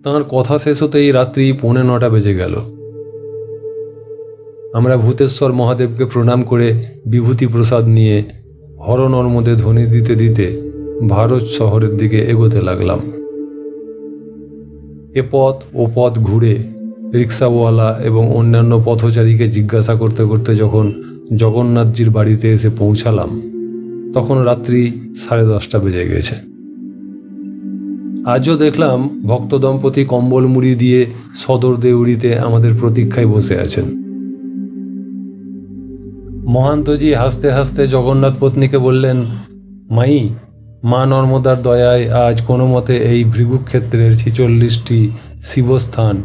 তাঁর কথা শেষ হতেই রাত্রি 9:45 বেজে গেল। আমরা ভূতেশ্বর মহাদেবকে প্রণাম করে বিভূতি প্রসাদ নিয়ে হরনর মধ্যে ধ্বনি দিতে দিতে ভারত শহরের দিকে এগোতে লাগলাম। এ পথ ও পথ ঘুরে রিক্সাওয়ালা এবং অন্যান্য পথচারীকে জিজ্ঞাসা করতে করতে যখন জগন্নাথজির বাড়িতে এসে পৌঁছালাম তখন রাত্রি 10:30 বেজে গেছে। আজও দেখলাম ভক্ত দম্পতি কম্বল মুড়ি দিয়ে সদর দেউড়িতে আমাদের প্রতীক্ষায় বসে আছেন। মহান্তজি হাসতে হাসতে জগন্নাথ পত্নীকে বললেন, মাই, মা নর্মদার দয়ায় আজ কোনো মতে এই ভৃগুক্ষেত্রের 46টি শিবস্থান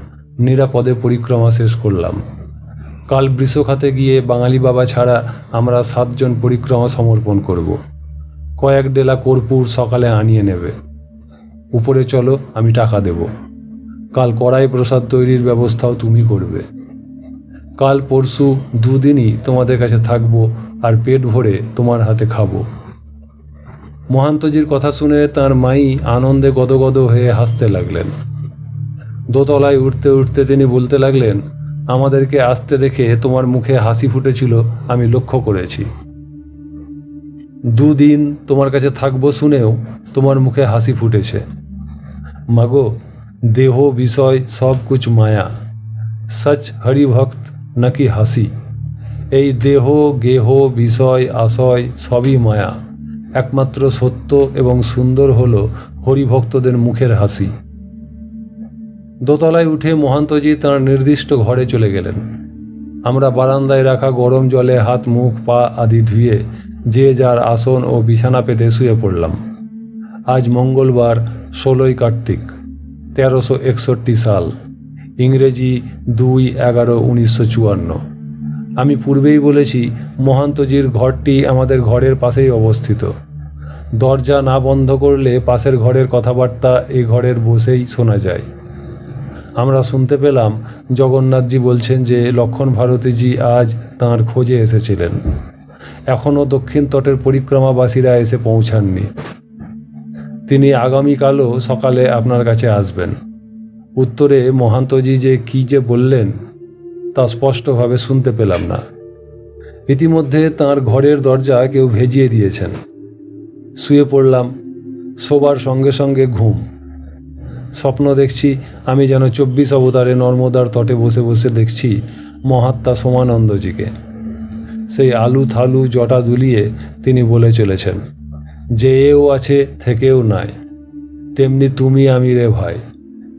নিরাপদে পরিক্রমা শেষ করলাম। কাল বৃষখাতে গিয়ে বাঙালি বাবা ছাড়া আমরা 7 জন পরিক্রমা সমর্পণ করব। কয়েক ডেলা কর্পূর সকালে আনিয়ে নেবে। উপরে চলো, আমি টাকা দেব। কাল কড়াই প্রসাদ তৈরির ব্যবস্থাও তুমি করবে। কাল পরশু 2 দিনই তোমাদের কাছে থাকবো আর পেট ভরে তোমার হাতে খাবো। মহান্তজির কথা শুনে তার মাই আনন্দে গদগদ হয়ে হাসতে লাগলেন। দোতলায় উঠতে উঠতে তিনি বলতে লাগলেন, আমাদেরকে আসতে দেখে তোমার মুখে হাসি ফুটেছিল, আমি লক্ষ্য করেছি। 2 দিন তোমার কাছে থাকবো শুনেও তোমার মুখে হাসি ফুটেছে। মাগো, দেহ বিষয় সব কুছ মায়া, সচ হরিভক্ত নাকি হাসি। এই দেহ গেহ বিষয় আশয় সবই মায়া, একমাত্র সত্য এবং সুন্দর হলো হরিভক্তদের মুখের হাসি। দোতলায় উঠে মহান্তজি তাঁর নির্দিষ্ট ঘরে চলে গেলেন। আমরা বারান্দায় রাখা গরম জলে হাত মুখ পা আদি ধুয়ে যে যার আসন ও বিছানা পেতে শুয়ে পড়লাম। আজ মঙ্গলবার 16ই কার্তিক 1361 সাল, ইংরেজি 2/11/1954। আমি পূর্বেই বলেছি মহান্তজির ঘরটি আমাদের ঘরের পাশেই অবস্থিত। দরজা না বন্ধ করলে পাশের ঘরের কথাবার্তা এই ঘরের বসেই শোনা যায়। আমরা শুনতে পেলাম জগন্নাথজি বলছেন যে লক্ষণ ভারতীজি আজ তাঁর খোঁজে এসেছিলেন। এখনও দক্ষিণ তটের পরিক্রমাবাসীরা এসে পৌঁছাননি। তিনি আগামীকালও সকালে আপনার কাছে আসবেন। উত্তরে মহান্তজি যে কী যে বললেন তা স্পষ্টভাবে শুনতে পেলাম না। ইতিমধ্যে তাঁর ঘরের দরজা কেউ ভেজিয়ে দিয়েছেন। শুয়ে পড়লাম। শোবার সঙ্গে সঙ্গে ঘুম। স্বপ্ন দেখছি আমি যেন 24 অবতারে নর্মদার তটে বসে বসে দেখছি মহাত্মা সোমানন্দজিকে। সেই আলু থালু জটা দুলিয়ে তিনি বলে চলেছেন, যে এও আছে থেকেও নাই, তেমনি তুমি আমি রে ভাই,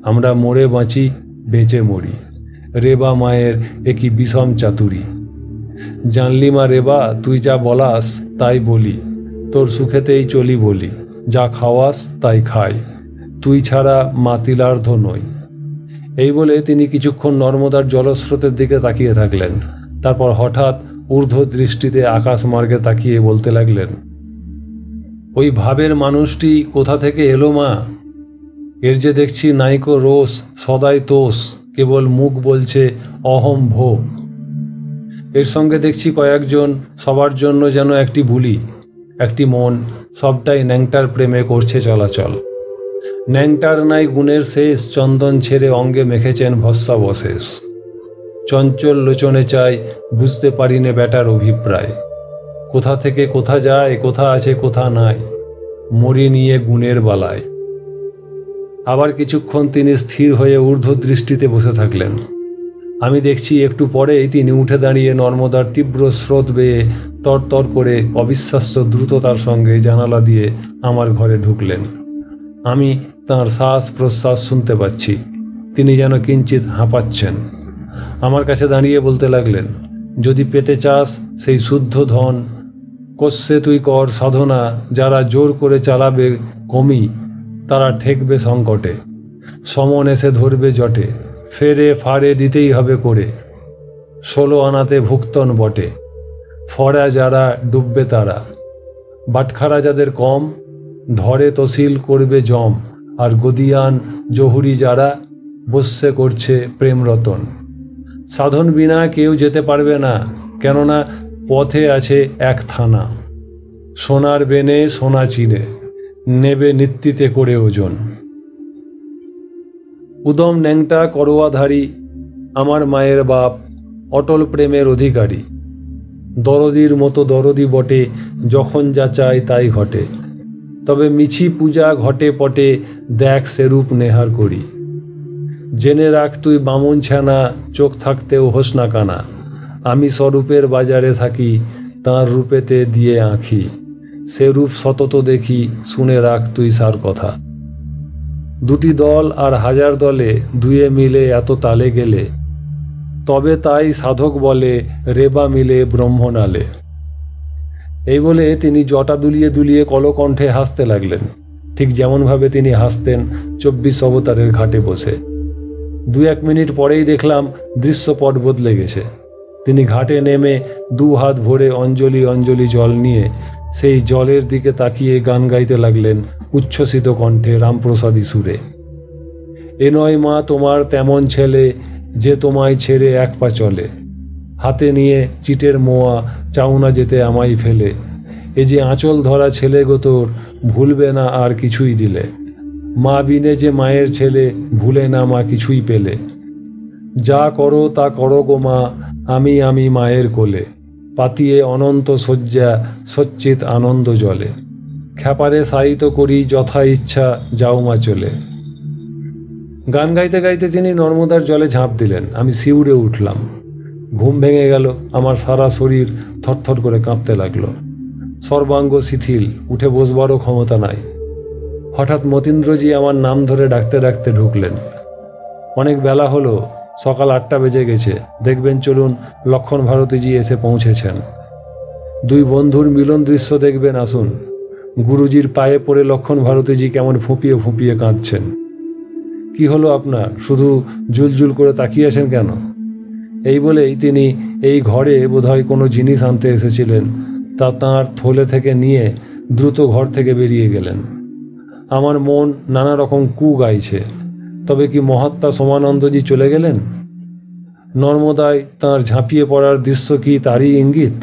আমরা মরে বাঁচি বেঁচে মরি, রেবা মায়ের একই বিষম চাতুরি। জানলি মা রেবা, তুই যা বলাস তাই বলি, তোর সুখেতেই চলি বলি, যা খাওয়াস তাই খাই, তুই ছাড়া মাতিলার্ধ নই। এই বলে তিনি কিছুক্ষণ নর্মদার জলস্রোতের দিকে তাকিয়ে থাকলেন। তারপর হঠাৎ ঊর্ধ্ব দৃষ্টিতে আকাশ মার্গে তাকিয়ে বলতে লাগলেন, ওই ভাবের মানুষটি কোথা থেকে এলো মা? এর যে দেখছি নাইকো রোষ, সদাই তোষ, কেবল মুখ বলছে অহম ভো। এর সঙ্গে দেখছি কয়েকজন, সবার জন্য যেন একটি বুলি, একটি মন, সবটাই ন্যাংটার প্রেমে করছে চলাচল। ন্যাংটার নাই গুণের শেষ, চন্দন ছেড়ে অঙ্গে মেখেছেন ভস্মাবশেষ। চঞ্চল লোচনে চাই, বুঝতে পারিনে বেটার অভিপ্রায়, কোথা থেকে কোথা যায়, কোথা আছে কোথা নাই, মরি নিয়ে গুণের বালায়। আবার কিছুক্ষণ তিনি স্থির হয়ে ঊর্ধ্ব দৃষ্টিতে বসে থাকলেন। আমি দেখছি একটু পরেই তিনি উঠে দাঁড়িয়ে নর্মদার তীব্র স্রোত বেয়ে তরতর করে অবিশ্বাস্য দ্রুততার সঙ্গে জানালা দিয়ে আমার ঘরে ঢুকলেন। আমি তাঁর শ্বাস প্রশ্বাস শুনতে পাচ্ছি। তিনি যেন কিঞ্চিত হাঁপাচ্ছেন। আমার কাছে দাঁড়িয়ে বলতে লাগলেন, যদি পেতে চাস সেই শুদ্ধ ধন, কষে তুই কর সাধনা, যারা জোর করে চালাবে কমি, তারা ঠেকবে সংকটে, সমন এসে ধরবে জটে, ফেরে ফাড়ে দিতেই হবে করে, 16 আনাতে ভুক্তন বটে, ফড়া যারা ডুববে তারা, বাটখারা যাদের কম, ধরে তসিল করবে জম, আর গদিয়ান জহুরি যারা বস্যে করছে প্রেম রতন। সাধন বিনা কেউ যেতে পারবে না, কেননা পথে আছে এক থানা, সোনার বেনে সোনা চিনে, নেবে নিত্যিতে করে ওজন। উদম ন্যাংটা করোয়াধারী আমার মায়ের বাপ অটল প্রেমের অধিকারী, দরদির মতো দরদি বটে, যখন যা চায় তাই ঘটে, তবে মিছি পূজা ঘটে পটে, দেখ সেরূপ নেহার করি। জেনে রাখ তুই বামুন ছানা, চোখ থাকতেও হোস না কানা, আমি স্বরূপের বাজারে থাকি, তাঁর রূপেতে দিয়ে আঁখি, সে রূপ সতত দেখি, শুনে রাখ তুই সার কথা। দুটি দল আর হাজার দলে দুয়ে মিলে এত তালে গেলে, তবে তাই সাধক বলে রেবা মিলে ব্রহ্মনালে। এই বলে তিনি জটা দুলিয়ে দুলিয়ে কলকণ্ঠে হাসতে লাগলেন, ঠিক যেমনভাবে তিনি হাসতেন 24 অবতারের ঘাটে বসে। 2-1 মিনিট পরেই দেখলাম দৃশ্যপট বদলে গেছে। তিনি ঘাটে নেমে 2 হাত ভরে অঞ্জলি অঞ্জলি জল নিয়ে সেই জলের দিকে তাকিয়ে গান গাইতে লাগলেন উচ্ছ্বসিত কণ্ঠে রামপ্রসাদী সুরে। এ নয় মা তোমার তেমন ছেলে, যে তোমায় ছেড়ে এক পা চলে, হাতে নিয়ে চিটের মোয়া, চাও না যেতে আমায় ফেলে, এ যে আঁচল ধরা ছেলে গো তোর, ভুলবে না আর কিছুই দিলে, মা বিনে যে মায়ের ছেলে, ভুলে না মা কিছুই পেলে, যা করো তা করো গো মা, আমি আমি মায়ের কোলে, পাতিয়ে অনন্ত শয্যা, সচ্চিত আনন্দ জলে, খ্যাপারে সাহিত করি যথা ইচ্ছা, যাও মা চলে। গান গাইতে গাইতে তিনি নর্মদার জলে ঝাঁপ দিলেন। আমি শিউরে উঠলাম, ঘুম ভেঙে গেল, আমার সারা শরীর থরথর করে কাঁপতে লাগলো, সর্বাঙ্গ শিথিল, উঠে বসবারও ক্ষমতা নাই। হঠাৎ মতীন্দ্রজি আমার নাম ধরে ডাকতে ডাকতে ঢুকলেন। অনেক বেলা হলো, সকাল 8টা বেজে গেছে, দেখবেন চলুন লক্ষণ ভারতীজি এসে পৌঁছেছেন। 2 বন্ধুর মিলন দৃশ্য দেখবেন, আসুন। গুরুজির পায়ে পড়ে লক্ষণ ভারতীজি কেমন ফুঁপিয়ে ফুঁপিয়ে কাঁদছেন। কি হলো আপনার, শুধু জুলজুল করে তাকিয়ে আছেন কেন? এই বলেই তিনি এই ঘরে বোধহয় কোনো জিনিস আনতে এসেছিলেন, তা তাঁর থলে থেকে নিয়ে দ্রুত ঘর থেকে বেরিয়ে গেলেন। আমার মন নানা রকম কু গাইছে, তবে কি মহাত্মা সোমানন্দজি চলে গেলেন? নর্মদায় তাঁর ঝাঁপিয়ে পড়ার দৃশ্য কি তারই ইঙ্গিত?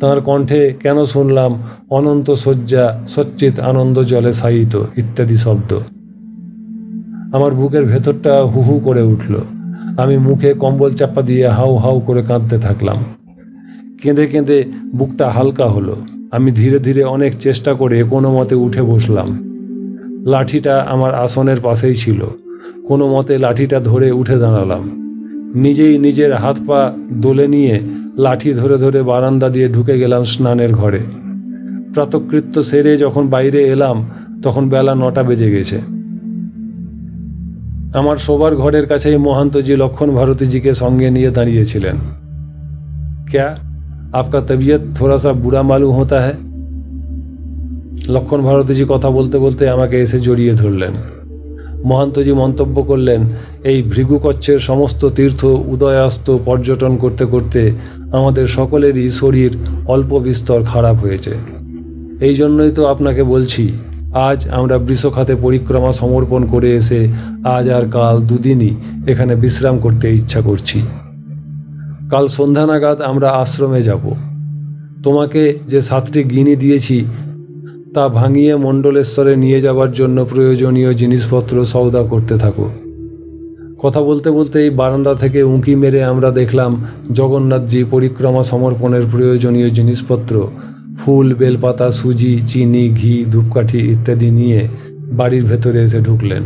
তাঁর কণ্ঠে কেন শুনলাম অনন্ত শয্যা, সচ্চিত আনন্দ জলে শায়িত ইত্যাদি শব্দ? আমার বুকের ভেতরটা হু হু করে উঠল। আমি মুখে কম্বল চাপা দিয়ে হাউ হাউ করে কাঁদতে থাকলাম। কেঁদে কেঁদে বুকটা হালকা হলো। আমি ধীরে ধীরে অনেক চেষ্টা করে কোনো মতে উঠে বসলাম। লাঠিটা আমার আসনের পাশেই ছিল। কোনো মতে লাঠিটা ধরে উঠে দাঁড়ালাম। নিজেই নিজের হাত পা দোলে নিয়ে লাঠি ধরে ধরে বারান্দা দিয়ে ঢুকে গেলাম স্নানের ঘরে। প্রাতকৃত্য সেরে যখন বাইরে এলাম, তখন বেলা 9টা বেজে গেছে। আমার শোবার ঘরের কাছেই মহান্তজি লক্ষণ ভারতীজিকে সঙ্গে নিয়ে দাঁড়িয়েছিলেন। क्या आपका तबीयत थोड़ा सा बुरा मालूम होता है? লক্ষণ ভারতীজি কথা বলতে বলতে আমাকে এসে জড়িয়ে ধরলেন। মহান্তজি মন্তব্য করলেন, এই ভৃগুকচ্ছের সমস্ত তীর্থ উদয়াস্ত পর্যটন করতে করতে আমাদের সকলেরই শরীর অল্প বিস্তর খারাপ হয়েছে। এই জন্যই তো আপনাকে বলছি, আজ আমরা বৃষখাতে পরিক্রমা সমর্পণ করে এসে আজ আর কাল 2 দিনই এখানে বিশ্রাম করতে ইচ্ছা করছি। কাল সন্ধ্যা নাগাদ আমরা আশ্রমে যাব। তোমাকে যে 7টি গিনি দিয়েছি তা ভাঙিয়ে মণ্ডলেশ্বরে নিয়ে যাবার জন্য প্রয়োজনীয় জিনিসপত্র সওদা করতে থাকো। কথা বলতে বলতে এই বারান্দা থেকে উঁকি মেরে আমরা দেখলাম জগন্নাথজি পরিক্রমা সমর্পণের প্রয়োজনীয় জিনিসপত্র, ফুল, বেলপাতা, সুজি, চিনি, ঘি, ধূপকাঠি ইত্যাদি নিয়ে বাড়ির ভেতরে এসে ঢুকলেন।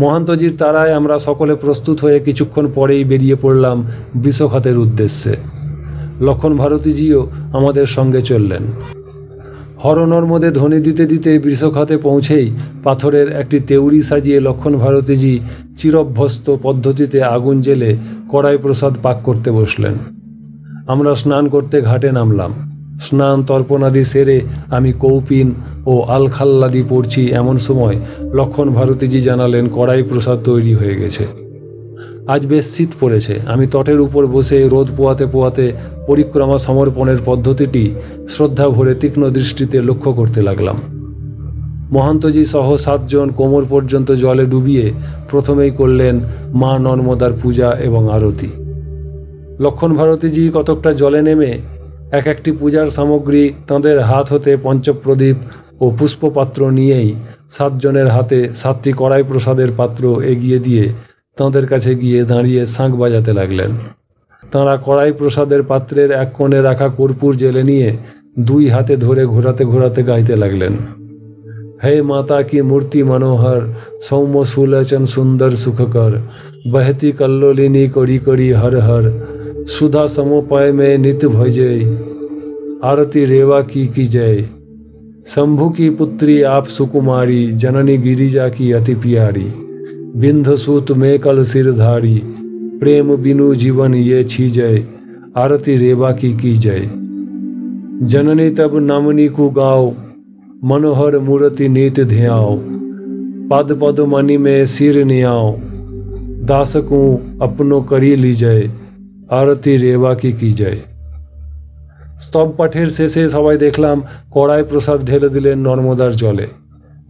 মহান্তজির তারায় আমরা সকলে প্রস্তুত হয়ে কিছুক্ষণ পরেই বেরিয়ে পড়লাম বৃষখাতের উদ্দেশ্যে। লক্ষণ ভারতীজিও আমাদের সঙ্গে চললেন। হরনর্মদে ধ্বনি দিতে দিতে বৃষখাতে পৌঁছেই পাথরের একটি তেউরি সাজিয়ে লক্ষণ ভারতীজি চিরভ্যস্ত পদ্ধতিতে আগুন জেলে কড়াই প্রসাদ পাক করতে বসলেন। আমরা স্নান করতে ঘাটে নামলাম। স্নান তর্পণাদি সেরে আমি কৌপিন ও আলখাল্লাদি পড়ছি, এমন সময় লক্ষণ ভারতীজি জানালেন কড়াই প্রসাদ তৈরি হয়ে গেছে। আজ বেশ শীত পড়েছে। আমি তটের উপর বসে রোদ পোয়াতে পোয়াতে পরিক্রমা সমর্পণের পদ্ধতিটি শ্রদ্ধা ভরে তীক্ষ্ণ দৃষ্টিতে লক্ষ্য করতে লাগলাম। মহান্তজি সহ 7 জন কোমর পর্যন্ত জলে ডুবিয়ে প্রথমেই করলেন মা নর্মদার পূজা এবং আরতি। লক্ষণ ভারতীজি কতকটা জলে নেমে এক একটি পূজার সামগ্রী তাঁদের হাত হতে পঞ্চপ্রদীপ ও পুষ্পপাত্র নিয়েই 7 জনের হাতে 7টি কড়াই প্রসাদের পাত্র এগিয়ে দিয়ে তাঁদের কাছে গিয়ে দাঁড়িয়ে শাঁখ বাজাতে লাগলেন। তাঁরা কড়াই প্রসাদের পাত্রের এক কোণে রাখা কর্পূর জেলে নিয়ে দুই হাতে ধরে ঘোরাতে ঘোরাতে গাইতে লাগলেন, हे माता की मूर्ति मनोहर, सौम्य सुलोचन सुंदर सुखकर, बहती कल्लोलिनी करी करी हर हर, सुधा समोपय में नित्य भजे, आरती रेवा की जय। शंभु की पुत्री आप सुकुमारी, जननी गिरिजा की अति प्यारी, बिंधसूत में कल सिरधारी, प्रेम बिनु जीवन ये छीजय, आरती रेवा की जय। जननी तब नामनी को गाओ, मनोहर मूर्ति नीत ध्याओ, पद पद मणि में सिर नियाओ, दास को अपनो करी लीजय, आरती रेवा की जय। স্তব পাঠের শেষে সবাই দেখলাম কড়াই প্রসাদ ঢেলে দিলেন নর্মদার জলে।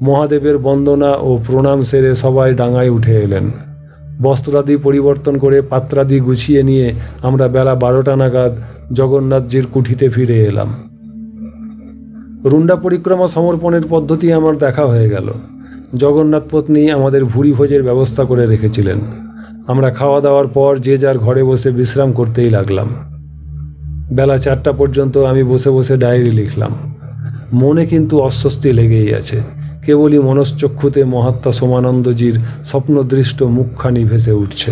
মহাদেবের বন্দনা ও প্রণাম সেরে সবাই ডাঙায় উঠে এলেন। বস্ত্রাদি পরিবর্তন করে পাত্রাদি গুছিয়ে নিয়ে আমরা বেলা 12টা নাগাদ জগন্নাথজির কুঠিতে ফিরে এলাম। রুন্ডা পরিক্রমা সমর্পণের পদ্ধতি আমার দেখা হয়ে গেল। জগন্নাথ পত্নী আমাদের ভুরি ভোজের ব্যবস্থা করে রেখেছিলেন। আমরা খাওয়া দাওয়ার পর যে যার ঘরে বসে বিশ্রাম করতেই লাগলাম। বেলা 4টা পর্যন্ত আমি বসে বসে ডায়েরি লিখলাম। মনে কিন্তু অস্বস্তি লেগেই আছে। কেবলই মনশ্চক্ষুতে মহাত্মা সোমানন্দজির স্বপ্নদৃষ্ট মুখখানি ভেসে উঠছে।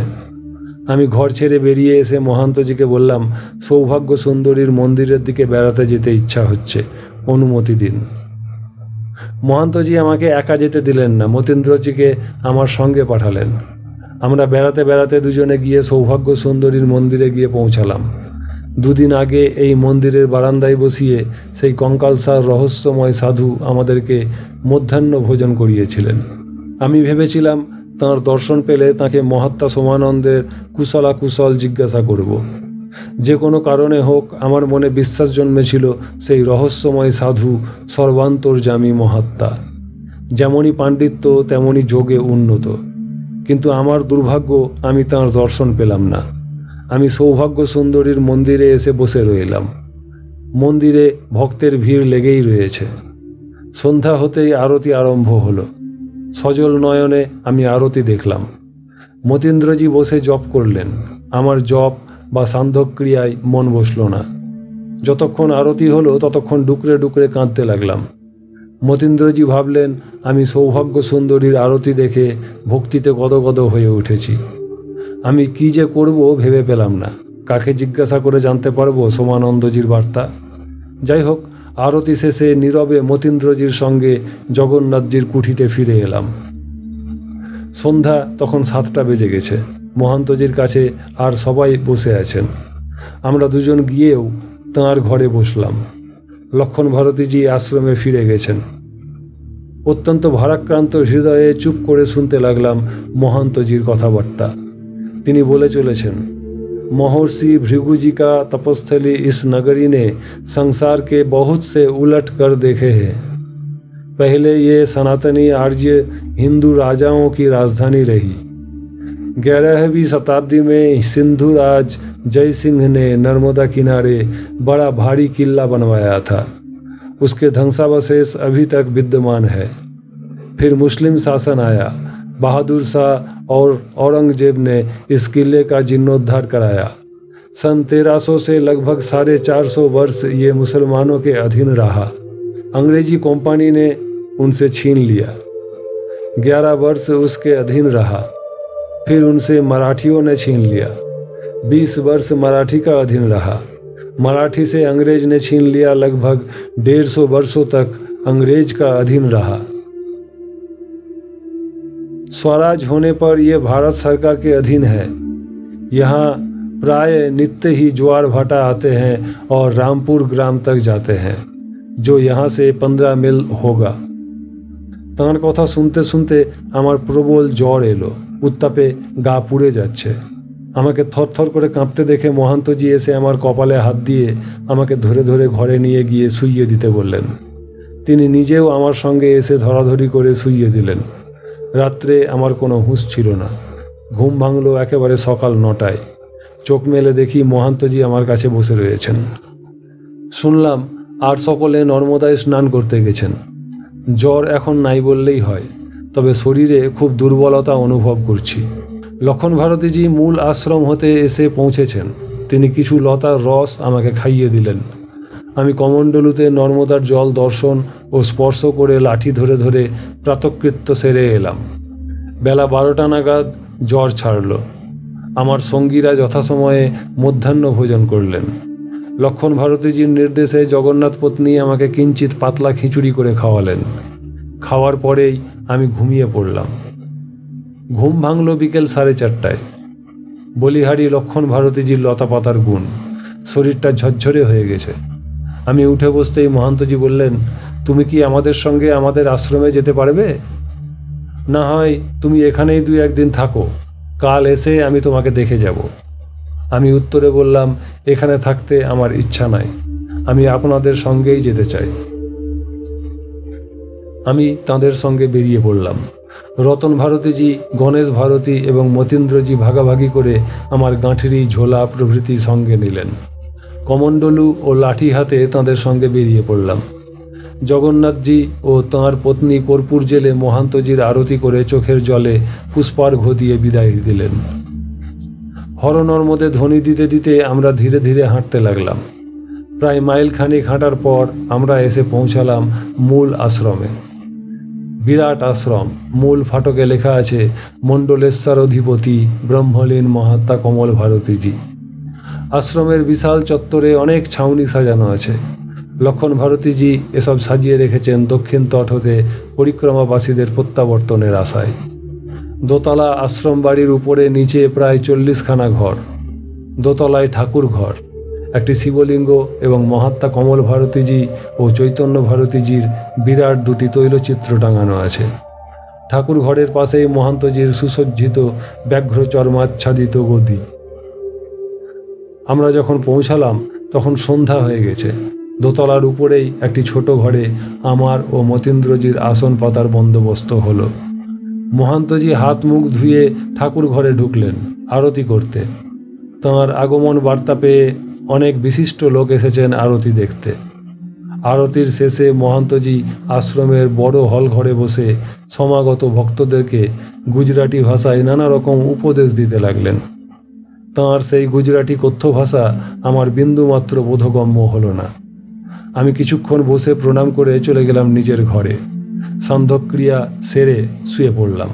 আমি ঘর ছেড়ে বেরিয়ে এসে মহান্তজিকে বললাম, সৌভাগ্য সুন্দরীর মন্দিরের দিকে বেড়াতে যেতে ইচ্ছা হচ্ছে, অনুমতি দিন। মহান্তজি আমাকে একা যেতে দিলেন না, মতীন্দ্রজিকে আমার সঙ্গে পাঠালেন। আমরা বেড়াতে বেড়াতে দুজনে গিয়ে সৌভাগ্য সুন্দরীর মন্দিরে গিয়ে পৌঁছালাম। দুদিন আগে এই মন্দিরের বারান্দায় বসিয়ে সেই কঙ্কালসার রহস্যময় সাধু আমাদেরকে মধ্যাহ্ন ভোজন করিয়েছিলেন। আমি ভেবেছিলাম তাঁর দর্শন পেলে তাঁকে মহাত্মা সোমানন্দের কুশলাকুশল জিজ্ঞাসা করব। যে কোনো কারণে হোক আমার মনে বিশ্বাস জন্মেছিল সেই রহস্যময় সাধু সর্বান্তর্যামী মহাত্মা, যেমনই পাণ্ডিত্য তেমনই যোগে উন্নত। কিন্তু আমার দুর্ভাগ্য, আমি তাঁর দর্শন পেলাম না। আমি সৌভাগ্য সুন্দরীর মন্দিরে এসে বসে রইলাম। মন্দিরে ভক্তের ভিড় লেগেই রয়েছে। সন্ধ্যা হতেই আরতি আরম্ভ হলো। সজল নয়নে আমি আরতি দেখলাম। মতীন্দ্রজি বসে জপ করলেন। আমার জপ বা সান্ধ্যক্রিয়ায় মন বসল না। যতক্ষণ আরতি হলো ততক্ষণ ডুকরে ডুকরে কাঁদতে লাগলাম। মতীন্দ্রজি ভাবলেন আমি সৌভাগ্য সুন্দরীর আরতি দেখে ভক্তিতে গদগদ হয়ে উঠেছি। আমি কি যে করব ভেবে পেলাম না। কাকে জিজ্ঞাসা করে জানতে পারবো সোমানন্দজির বার্তা? যাই হোক, আরতি শেষে নীরবে মতীন্দ্রজির সঙ্গে জগন্নাথজির কুঠিতে ফিরে এলাম। সন্ধ্যা তখন 7টা বেজে গেছে। মহান্তজির কাছে আর সবাই বসে আছেন। আমরা দুজন গিয়েও তাঁর ঘরে বসলাম। লক্ষণ ভারতীজি আশ্রমে ফিরে গেছেন। অত্যন্ত ভারাক্রান্ত হৃদয়ে চুপ করে শুনতে লাগলাম মহান্তজির কথাবার্তা। তিনি বলে চলেছেন, महर्षि भृगु जी का तपस्थली इस नगरी ने संसार के बहुत से उलट कर देखे हैं। पहले ये सनातनी आर्य हिंदू राजाओं की राजधानी रही। 11वीं शताब्दी में सिंधु राज जय सिंह ने नर्मदा किनारे बड़ा भारी किला बनवाया था। उसके ध्वंसावशेष अभी तक विद्यमान है। फिर मुस्लिम शासन आया। बहादुर शाह और औरंगजेब ने इस किले का जीर्णोद्धार कराया। सन 1300 से लगभग 450 वर्ष ये मुसलमानों के अधीन रहा। अंग्रेजी कंपनी ने उनसे छीन लिया। 11 वर्ष उसके अधीन रहा। फिर उनसे मराठियों ने छीन लिया। 20 वर्ष मराठी का अधीन रहा। मराठी से अंग्रेज ने छीन लिया। लगभग 150 वर्षों तक अंग्रेज का अधीन रहा। स्वराज होने पर यह भारत सरकार के अधीन है। यहाँ प्राय नित्य ही ज्वार भाटा आते हैं और रामपुर ग्राम तक जाते हैं, जो यहाँ से 15 मील होगा। तार कथा सुनते सुनते आमार प्रबल ज्वर एलो। उत्तापे गा पुड़े जाच्छे। আমাকে থরথর করে কাঁপতে দেখে মহান্তজি এসে আমার কপালে হাত দিয়ে আমাকে ধরে ধরে ঘরে নিয়ে গিয়ে শুইয়ে দিতে বললেন। তিনি নিজেও আমার সঙ্গে এসে ধরাধরি করে শুইয়ে দিলেন। রাত্রে আমার কোনো হুঁশ ছিল না। ঘুম ভাঙল একেবারে সকাল 9টায়। চোখ মেলে দেখি মহান্তজি আমার কাছে বসে রয়েছেন। শুনলাম আর সকলে নর্মদায় স্নান করতে গেছেন। জ্বর এখন নাই বললেই হয়, তবে শরীরে খুব দুর্বলতা অনুভব করছি। লক্ষণ ভারতীজি মূল আশ্রম হতে এসে পৌঁছেছেন। তিনি কিছু লতার রস আমাকে খাইয়ে দিলেন। আমি কমণ্ডলুতে নর্মদার জল দর্শন ও স্পর্শ করে লাঠি ধরে ধরে প্রাতকৃত্য সেরে এলাম। বেলা 12টা নাগাদ জ্বর ছাড়ল। আমার সঙ্গীরা যথাসময়ে মধ্যাহ্ন ভোজন করলেন। লক্ষণ ভারতীজির নির্দেশে জগন্নাথ পত্নী আমাকে কিঞ্চিত পাতলা খিচুড়ি করে খাওয়ালেন। খাওয়ার পরেই আমি ঘুমিয়ে পড়লাম। ঘুম ভাঙল বিকেল 4:30টায়। বলিহারি লক্ষণ ভারতীজির লতাপাতার গুণ। শরীরটা ঝরঝরে হয়ে গেছে। আমি উঠে বসতেই মহান্তজি বললেন, তুমি কি আমাদের সঙ্গে আমাদের আশ্রমে যেতে পারবে? না হয় তুমি এখানেই 2-1 দিন থাকো, কাল এসে আমি তোমাকে দেখে যাব। আমি উত্তরে বললাম, এখানে থাকতে আমার ইচ্ছা নাই, আমি আপনাদের সঙ্গেই যেতে চাই। আমি তাঁদের সঙ্গে বেরিয়ে পড়লাম। রতন ভারতীজি, গণেশ ভারতী এবং মতীন্দ্রজি ভাগাভাগি করে আমার গাঁঠিরি, ঝোলা প্রভৃতি সঙ্গে নিলেন। কমণ্ডলু ও লাঠি হাতে তাঁদের সঙ্গে বেরিয়ে পড়লাম। জগন্নাথজি ও তাঁর পত্নী কর্পূর জেলে মহান্তজির আরতি করে চোখের জলে পুষ্পার্ঘ্য দিয়ে বিদায় দিলেন। হরনর্মদে ধ্বনি দিতে দিতে আমরা ধীরে ধীরে হাঁটতে লাগলাম। প্রায় মাইলখানেক হাঁটার পর আমরা এসে পৌঁছালাম মূল আশ্রমে। বিরাট আশ্রম। মূল ফাটকে লেখা আছে, মণ্ডলেশ্বর অধিপতি ব্রহ্মলীন মহাত্মা কমল ভারতীজি। আশ্রমের বিশাল চত্বরে অনেক ছাউনি সাজানো আছে। লক্ষণ ভারতীজি এসব সাজিয়ে রেখেছেন দক্ষিণ তট হতে পরিক্রমাবাসীদের প্রত্যাবর্তনের আশায়। দোতলা আশ্রম বাড়ির উপরে নিচে প্রায় 40খানা ঘর। দোতলায় ঠাকুর ঘর, একটি শিবলিঙ্গ এবং মহাত্মা কমল ভারতীজি ও চৈতন্য ভারতীজির বিরাট 2টি তৈলচিত্র টাঙানো আছে। ঠাকুর ঘরের পাশেই মহান্তজির সুসজ্জিত ব্যাঘ্র চর্মাচ্ছাদিত গদি। আমরা যখন পৌঁছালাম তখন সন্ধ্যা হয়ে গেছে। দোতলার উপরেই একটি ছোট ঘরে আমার ও মতীন্দ্রজির আসন পাতার বন্দোবস্ত হলো। মহান্তজি হাত মুখ ধুয়ে ঠাকুর ঘরে ঢুকলেন আরতি করতে। তাঁর আগমন বার্তা পেয়ে অনেক বিশিষ্ট লোক এসেছেন আরতি দেখতে। আরতির শেষে মহান্তজি আশ্রমের বড় হল ঘরে বসে সমাগত ভক্তদেরকে গুজরাটি ভাষায় নানা রকম উপদেশ দিতে লাগলেন। তাঁর সেই গুজরাটি কথ্য ভাষা আমার বিন্দুমাত্র বোধগম্য হলো না। আমি কিছুক্ষণ বসে প্রণাম করে চলে গেলাম নিজের ঘরে। সান্ধ্যক্রিয়া সেরে শুয়ে পড়লাম।